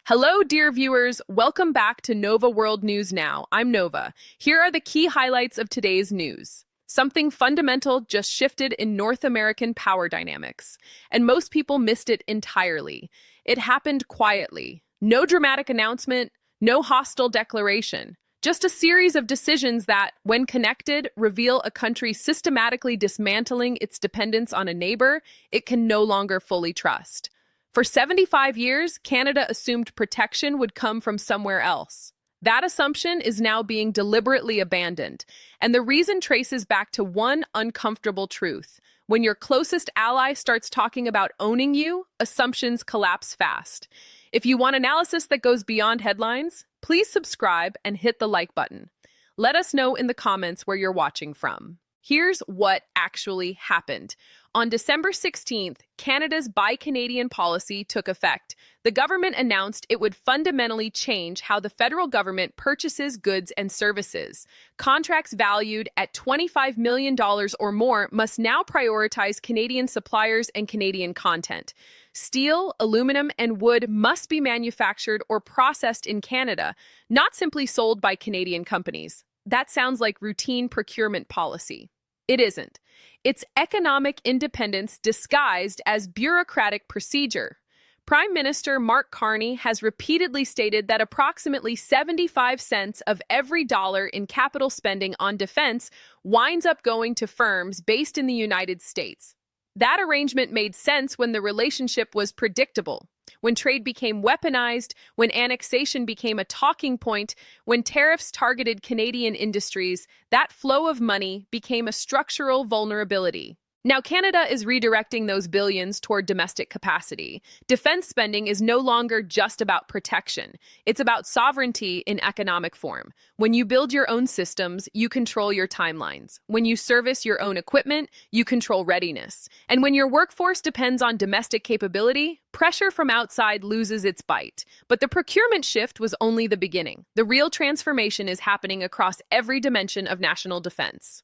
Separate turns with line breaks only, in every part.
Hello, dear viewers. Welcome back to Nova World News Now. I'm Nova. Here are the key highlights of today's news. Something fundamental just shifted in North American power dynamics, and most people missed it entirely. It happened quietly. No dramatic announcement, no hostile declaration. Just a series of decisions that, when connected, reveal a country systematically dismantling its dependence on a neighbor it can no longer fully trust. For 75 years, Canada assumed protection would come from somewhere else. That assumption is now being deliberately abandoned, and the reason traces back to one uncomfortable truth. When your closest ally starts talking about owning you, assumptions collapse fast. If you want analysis that goes beyond headlines, please subscribe and hit the like button. Let us know in the comments where you're watching from. Here's what actually happened. On December 16th, Canada's Buy Canadian policy took effect. The government announced it would fundamentally change how the federal government purchases goods and services. Contracts valued at $25 million or more must now prioritize Canadian suppliers and Canadian content. Steel, aluminum, and wood must be manufactured or processed in Canada, not simply sold by Canadian companies. That sounds like routine procurement policy. It isn't. It's economic independence disguised as bureaucratic procedure. Prime Minister Mark Carney has repeatedly stated that approximately 75 cents of every dollar in capital spending on defense winds up going to firms based in the United States. That arrangement made sense when the relationship was predictable, when trade became weaponized, when annexation became a talking point, when tariffs targeted Canadian industries. That flow of money became a structural vulnerability. Now, Canada is redirecting those billions toward domestic capacity. Defense spending is no longer just about protection. It's about sovereignty in economic form. When you build your own systems, you control your timelines. When you service your own equipment, you control readiness. And when your workforce depends on domestic capability, pressure from outside loses its bite. But the procurement shift was only the beginning. The real transformation is happening across every dimension of national defense.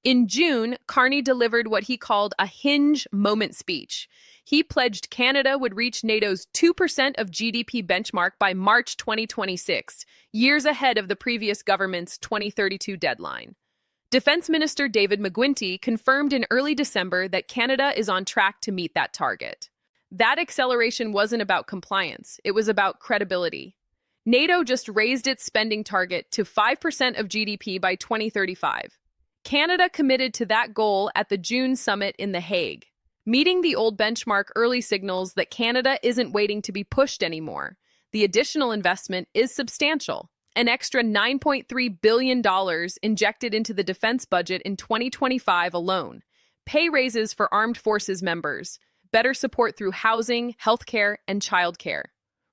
In June, Carney delivered what he called a hinge moment speech. He pledged Canada would reach NATO's 2% of GDP benchmark by March 2026, years ahead of the previous government's 2032 deadline. Defense Minister David McGuinty confirmed in early December that Canada is on track to meet that target. That acceleration wasn't about compliance, it was about credibility. NATO just raised its spending target to 5% of GDP by 2035. Canada committed to that goal at the June summit in The Hague. Meeting the old benchmark early signals that Canada isn't waiting to be pushed anymore. The additional investment is substantial. An extra $9.3 billion injected into the defense budget in 2025 alone. Pay raises for armed forces members. Better support through housing, healthcare, and childcare.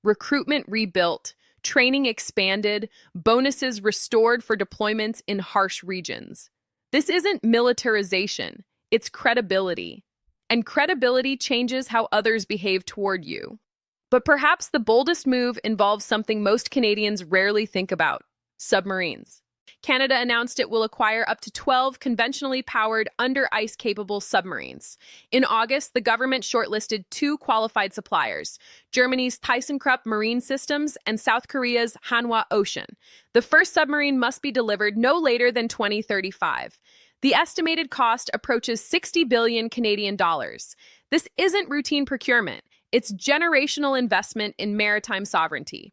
Recruitment rebuilt. Training expanded. Bonuses restored for deployments in harsh regions. This isn't militarization, it's credibility. And credibility changes how others behave toward you. But perhaps the boldest move involves something most Canadians rarely think about: submarines. Canada announced it will acquire up to 12 conventionally powered, under-ice-capable submarines. In August, the government shortlisted 2 qualified suppliers: Germany's ThyssenKrupp Marine Systems and South Korea's Hanwha Ocean. The first submarine must be delivered no later than 2035. The estimated cost approaches 60 billion Canadian dollars. This isn't routine procurement. It's generational investment in maritime sovereignty.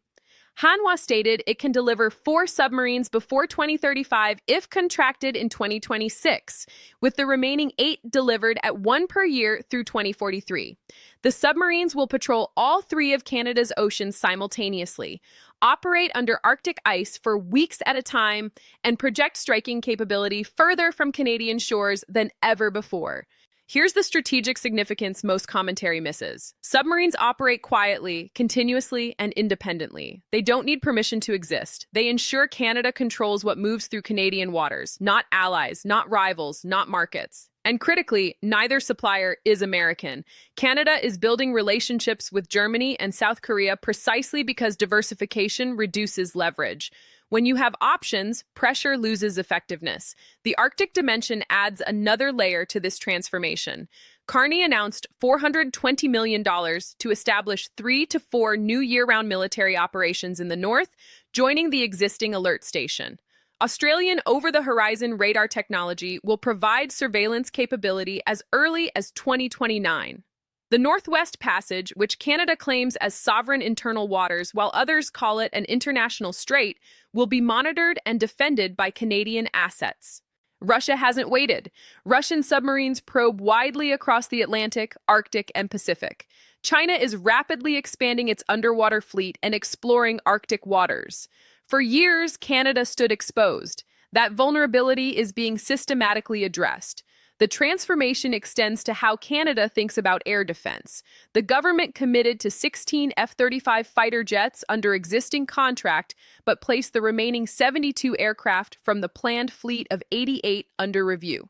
Hanwha stated it can deliver 4 submarines before 2035 if contracted in 2026, with the remaining 8 delivered at 1 per year through 2043. The submarines will patrol all 3 of Canada's oceans simultaneously, operate under Arctic ice for weeks at a time, and project striking capability further from Canadian shores than ever before. Here's the strategic significance most commentary misses. Submarines operate quietly, continuously, and independently. They don't need permission to exist. They ensure Canada controls what moves through Canadian waters, not allies, not rivals, not markets. And critically, neither supplier is American. Canada is building relationships with Germany and South Korea precisely because diversification reduces leverage. When you have options, pressure loses effectiveness. The Arctic dimension adds another layer to this transformation. Carney announced $420 million to establish 3 to 4 new year-round military operations in the north, joining the existing alert station. Australian over-the-horizon radar technology will provide surveillance capability as early as 2029. The Northwest Passage, which Canada claims as sovereign internal waters while others call it an international strait, will be monitored and defended by Canadian assets. Russia hasn't waited. Russian submarines probe widely across the Atlantic, Arctic, and Pacific. China is rapidly expanding its underwater fleet and exploring Arctic waters. For years, Canada stood exposed. That vulnerability is being systematically addressed. The transformation extends to how Canada thinks about air defense. The government committed to 16 F-35 fighter jets under existing contract, but placed the remaining 72 aircraft from the planned fleet of 88 under review.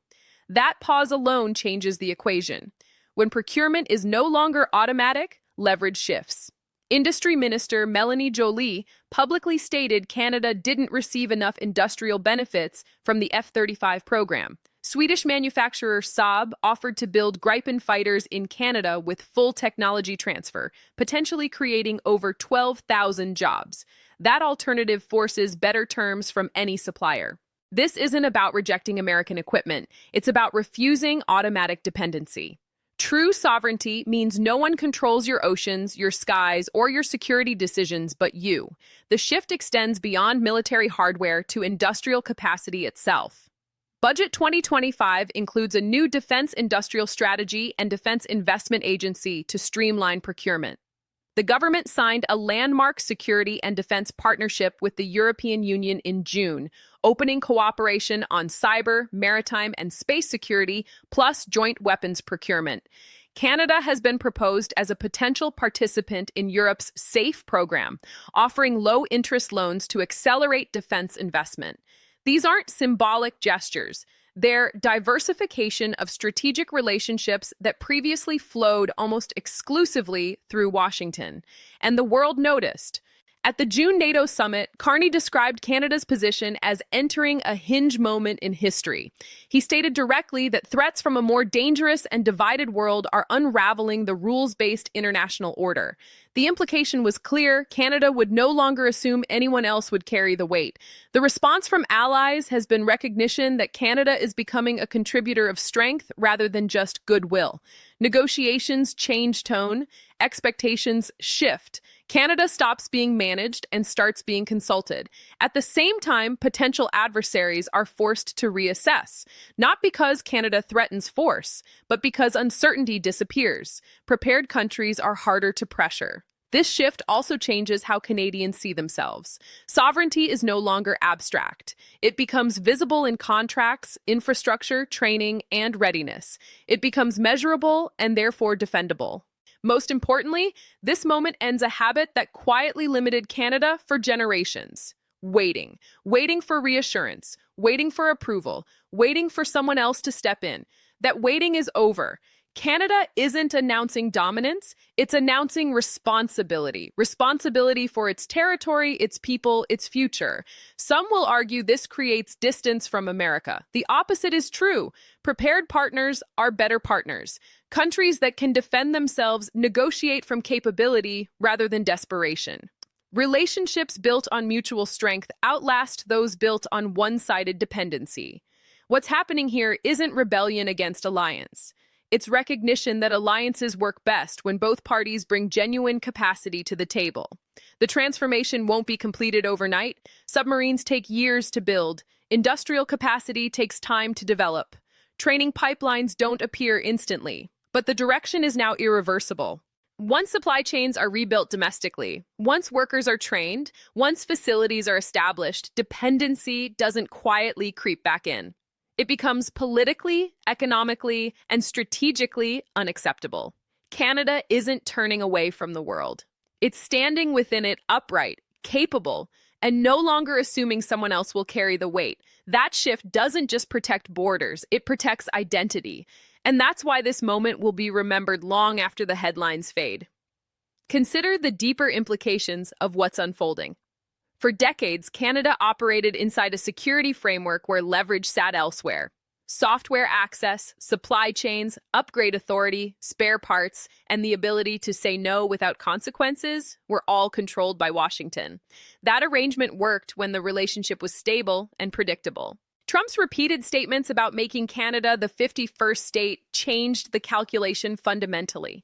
That pause alone changes the equation. When procurement is no longer automatic, leverage shifts. Industry Minister Melanie Joly publicly stated Canada didn't receive enough industrial benefits from the F-35 program. Swedish manufacturer Saab offered to build Gripen fighters in Canada with full technology transfer, potentially creating over 12,000 jobs. That alternative forces better terms from any supplier. This isn't about rejecting American equipment. It's about refusing automatic dependency. True sovereignty means no one controls your oceans, your skies, or your security decisions but you. The shift extends beyond military hardware to industrial capacity itself. Budget 2025 includes a new defense industrial strategy and defense investment agency to streamline procurement. The government signed a landmark security and defense partnership with the European Union in June, opening cooperation on cyber, maritime, and space security, plus joint weapons procurement. Canada has been proposed as a potential participant in Europe's SAFE program, offering low-interest loans to accelerate defense investment. These aren't symbolic gestures. They're diversification of strategic relationships that previously flowed almost exclusively through Washington. And the world noticed. At the June NATO summit, Carney described Canada's position as entering a hinge moment in history. He stated directly that threats from a more dangerous and divided world are unraveling the rules-based international order. The implication was clear: Canada would no longer assume anyone else would carry the weight. The response from allies has been recognition that Canada is becoming a contributor of strength rather than just goodwill. Negotiations change tone, expectations shift. Canada stops being managed and starts being consulted. At the same time, potential adversaries are forced to reassess, not because Canada threatens force, but because uncertainty disappears. Prepared countries are harder to pressure. This shift also changes how Canadians see themselves. Sovereignty is no longer abstract. It becomes visible in contracts, infrastructure, training, and readiness. It becomes measurable and therefore defendable. Most importantly, this moment ends a habit that quietly limited Canada for generations. Waiting. Waiting for reassurance. Waiting for approval. Waiting for someone else to step in. That waiting is over. Canada isn't announcing dominance, it's announcing responsibility. Responsibility for its territory, its people, its future. Some will argue this creates distance from America. The opposite is true. Prepared partners are better partners. Countries that can defend themselves negotiate from capability rather than desperation. Relationships built on mutual strength outlast those built on one-sided dependency. What's happening here isn't rebellion against alliance. It's recognition that alliances work best when both parties bring genuine capacity to the table. The transformation won't be completed overnight. Submarines take years to build. Industrial capacity takes time to develop. Training pipelines don't appear instantly. But the direction is now irreversible. Once supply chains are rebuilt domestically, once workers are trained, once facilities are established, dependency doesn't quietly creep back in. It becomes politically, economically, and strategically unacceptable. Canada isn't turning away from the world. It's standing within it upright, capable, and no longer assuming someone else will carry the weight. That shift doesn't just protect borders, it protects identity. And that's why this moment will be remembered long after the headlines fade. Consider the deeper implications of what's unfolding. For decades, Canada operated inside a security framework where leverage sat elsewhere. Software access, supply chains, upgrade authority, spare parts, and the ability to say no without consequences were all controlled by Washington. That arrangement worked when the relationship was stable and predictable. Trump's repeated statements about making Canada the 51st state changed the calculation fundamentally.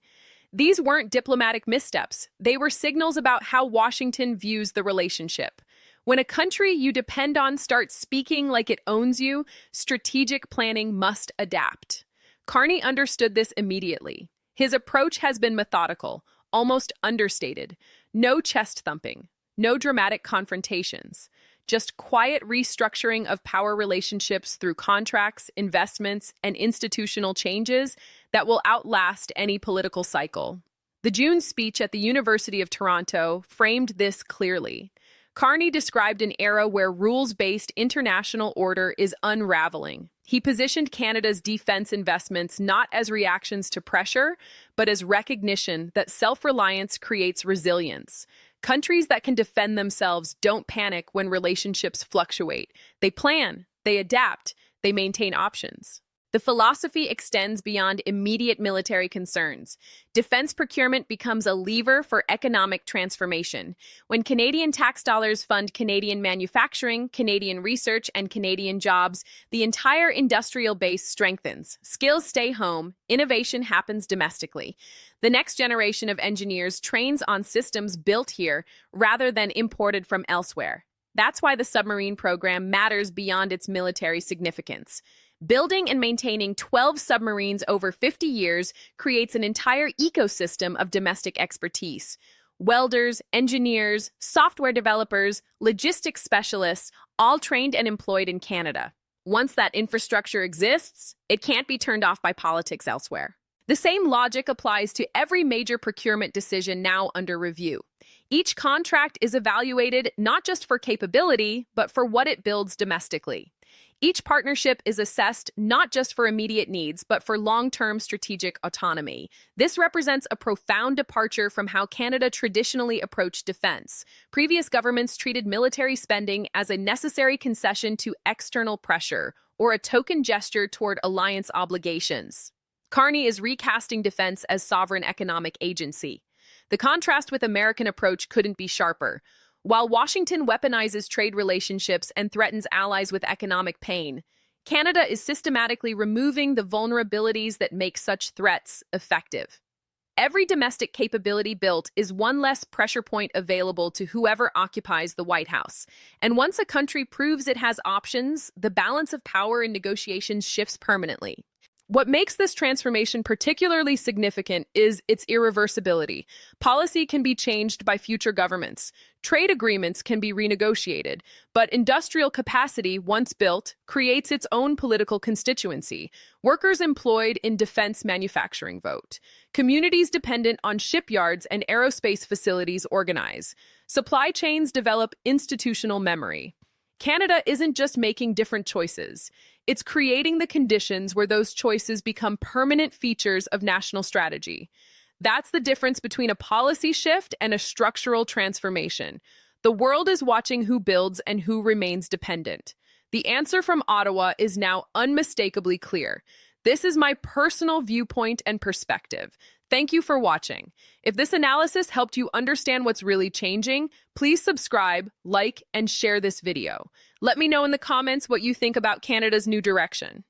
These weren't diplomatic missteps. They were signals about how Washington views the relationship. When a country you depend on starts speaking like it owns you, strategic planning must adapt. Carney understood this immediately. His approach has been methodical, almost understated. No chest thumping, no dramatic confrontations, just quiet restructuring of power relationships through contracts, investments, and institutional changes that will outlast any political cycle. The June speech at the University of Toronto framed this clearly. Carney described an era where rules-based international order is unraveling. He positioned Canada's defense investments not as reactions to pressure, but as recognition that self-reliance creates resilience. Countries that can defend themselves don't panic when relationships fluctuate. They plan, they adapt, they maintain options. The philosophy extends beyond immediate military concerns. Defense procurement becomes a lever for economic transformation. When Canadian tax dollars fund Canadian manufacturing, Canadian research, and Canadian jobs, the entire industrial base strengthens. Skills stay home, innovation happens domestically. The next generation of engineers trains on systems built here rather than imported from elsewhere. That's why the submarine program matters beyond its military significance. Building and maintaining 12 submarines over 50 years creates an entire ecosystem of domestic expertise. Welders, engineers, software developers, logistics specialists, all trained and employed in Canada. Once that infrastructure exists, it can't be turned off by politics elsewhere. The same logic applies to every major procurement decision now under review. Each contract is evaluated not just for capability, but for what it builds domestically. Each partnership is assessed not just for immediate needs, but for long-term strategic autonomy. This represents a profound departure from how Canada traditionally approached defense. Previous governments treated military spending as a necessary concession to external pressure or a token gesture toward alliance obligations. Carney is recasting defense as sovereign economic agency. The contrast with American approach couldn't be sharper. While Washington weaponizes trade relationships and threatens allies with economic pain, Canada is systematically removing the vulnerabilities that make such threats effective. Every domestic capability built is one less pressure point available to whoever occupies the White House. And once a country proves it has options, the balance of power in negotiations shifts permanently. What makes this transformation particularly significant is its irreversibility. Policy can be changed by future governments. Trade agreements can be renegotiated, but industrial capacity, once built, creates its own political constituency. Workers employed in defense manufacturing vote. Communities dependent on shipyards and aerospace facilities organize. Supply chains develop institutional memory. Canada isn't just making different choices. It's creating the conditions where those choices become permanent features of national strategy. That's the difference between a policy shift and a structural transformation. The world is watching who builds and who remains dependent. The answer from Ottawa is now unmistakably clear. This is my personal viewpoint and perspective. Thank you for watching. If this analysis helped you understand what's really changing, please subscribe, like, and share this video. Let me know in the comments what you think about Canada's new direction.